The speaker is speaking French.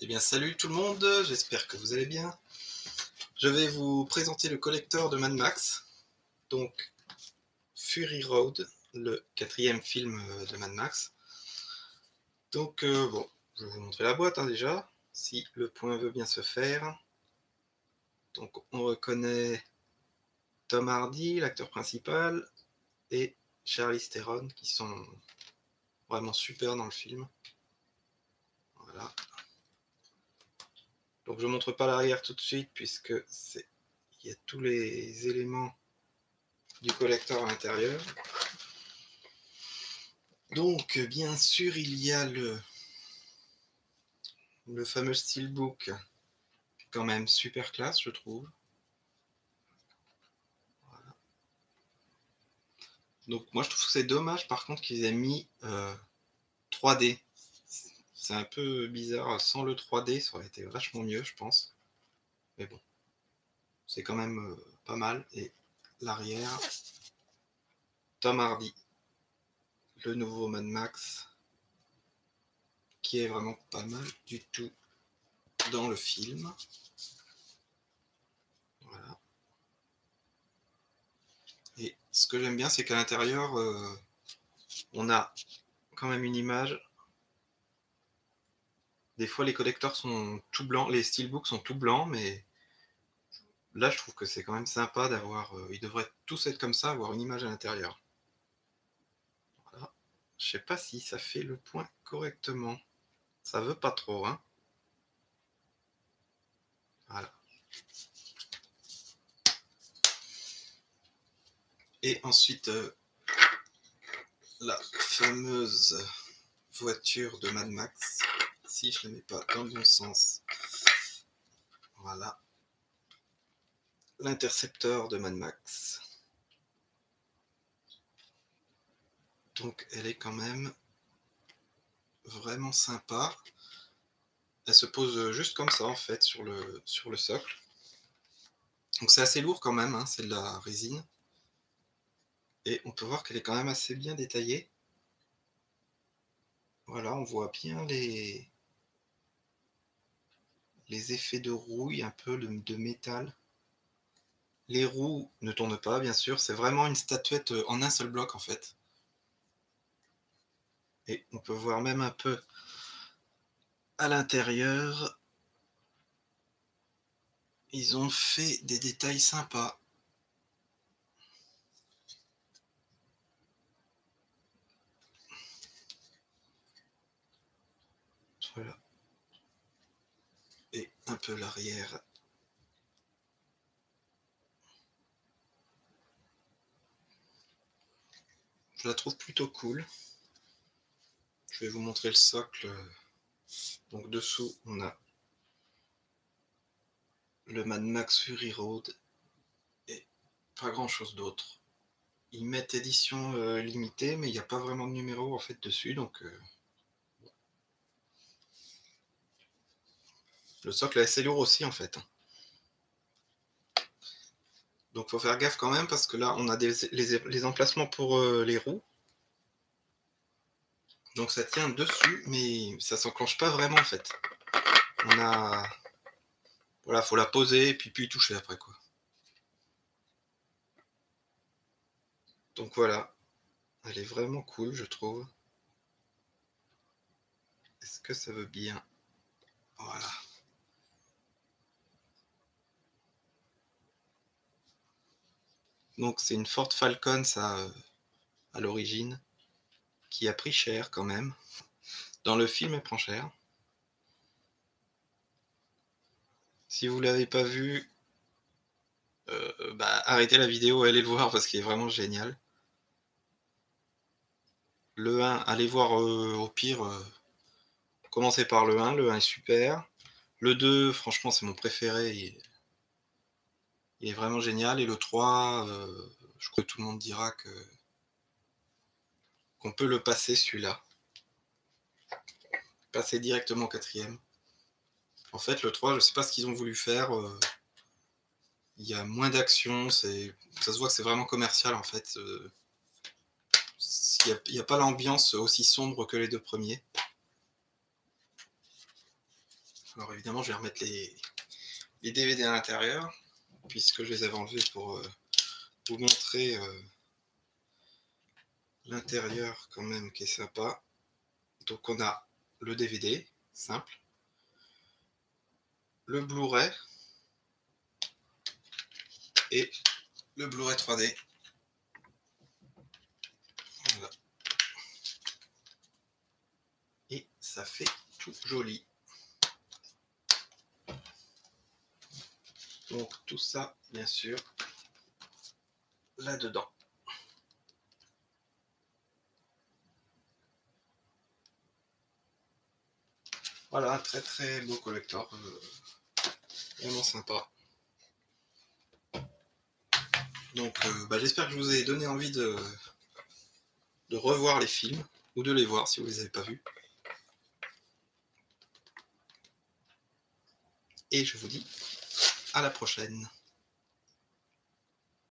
Eh bien salut tout le monde, j'espère que vous allez bien. Je vais vous présenter le collector de Mad Max, donc Fury Road, le quatrième film de Mad Max. Donc bon, je vais vous montrer la boîte déjà, si le point veut bien se faire. Donc on reconnaît Tom Hardy, l'acteur principal, et Charlize Theron, qui sont vraiment super dans le film. Voilà. Donc je ne montre pas l'arrière tout de suite, puisque il y a tous les éléments du collector à l'intérieur. Donc, bien sûr, il y a le fameux steelbook, quand même super classe, je trouve. Voilà. Donc, moi, je trouve que c'est dommage, par contre, qu'ils aient mis 3D. C'est un peu bizarre. Sans le 3D, ça aurait été vachement mieux, je pense. Mais bon, c'est quand même pas mal. Et l'arrière, Tom Hardy, le nouveau Mad Max, qui est vraiment pas mal du tout dans le film. Voilà. Et ce que j'aime bien, c'est qu'à l'intérieur, on a quand même une image. Des fois, les collecteurs sont tout blancs, les steelbooks sont tout blancs, mais là, je trouve que c'est quand même sympa d'avoir. Ils devraient tous être comme ça, avoir une image à l'intérieur. Voilà. Je sais pas si ça fait le point correctement. Ça veut pas trop, hein. Voilà. Et ensuite, la fameuse voiture de Mad Max. Si je ne la mets pas dans le bon sens. Voilà. L'intercepteur de Mad Max. Donc, elle est quand même vraiment sympa. Elle se pose juste comme ça, en fait, sur le socle. Donc c'est assez lourd quand même, hein, c'est de la résine. Et on peut voir qu'elle est quand même assez bien détaillée. Voilà, on voit bien les effets de rouille, un peu de métal. Les roues ne tournent pas, bien sûr, c'est vraiment une statuette en un seul bloc en fait. Et on peut voir même un peu à l'intérieur, ils ont fait des détails sympas. Voilà. Et un peu l'arrière. Je la trouve plutôt cool. Je vais vous montrer le socle. Donc dessous, on a le Mad Max Fury Road et pas grand chose d'autre. Ils mettent édition limitée, mais il n'y a pas vraiment de numéro en fait dessus, donc le socle est assez lourd aussi en fait. Donc faut faire gaffe quand même parce que là on a les emplacements pour les roues. Donc ça tient dessus, mais ça s'enclenche pas vraiment en fait. On a. Voilà, faut la poser et puis y toucher après quoi. Donc voilà, elle est vraiment cool je trouve. Est-ce que ça veut bien? Voilà. Donc c'est une Ford Falcon ça à l'origine, qui a pris cher quand même. Dans le film elle prend cher. Si vous l'avez pas vu, bah, arrêtez la vidéo et allez le voir parce qu'il est vraiment génial. Le 1, allez voir au pire, commencez par le 1 est super. Le 2, franchement, c'est mon préféré, il est vraiment génial. Et le 3, je crois que tout le monde dira qu'on peut le passer celui-là. Passer directement au quatrième. En fait, le 3, je sais pas ce qu'ils ont voulu faire. Il y a moins d'action, ça se voit que c'est vraiment commercial en fait. Il n'y a pas l'ambiance aussi sombre que les deux premiers. Alors évidemment, je vais remettre les DVD à l'intérieur, puisque je les avais enlevés pour vous montrer l'intérieur quand même qui est sympa. Donc on a le DVD, simple, le Blu-ray et le Blu-ray 3D. Voilà. Et ça fait tout joli. Donc tout ça, bien sûr, là-dedans. Voilà, un très très beau collector, vraiment sympa. Donc j'espère que je vous ai donné envie de revoir les films, ou de les voir si vous ne les avez pas vus. Et je vous dis à la prochaine.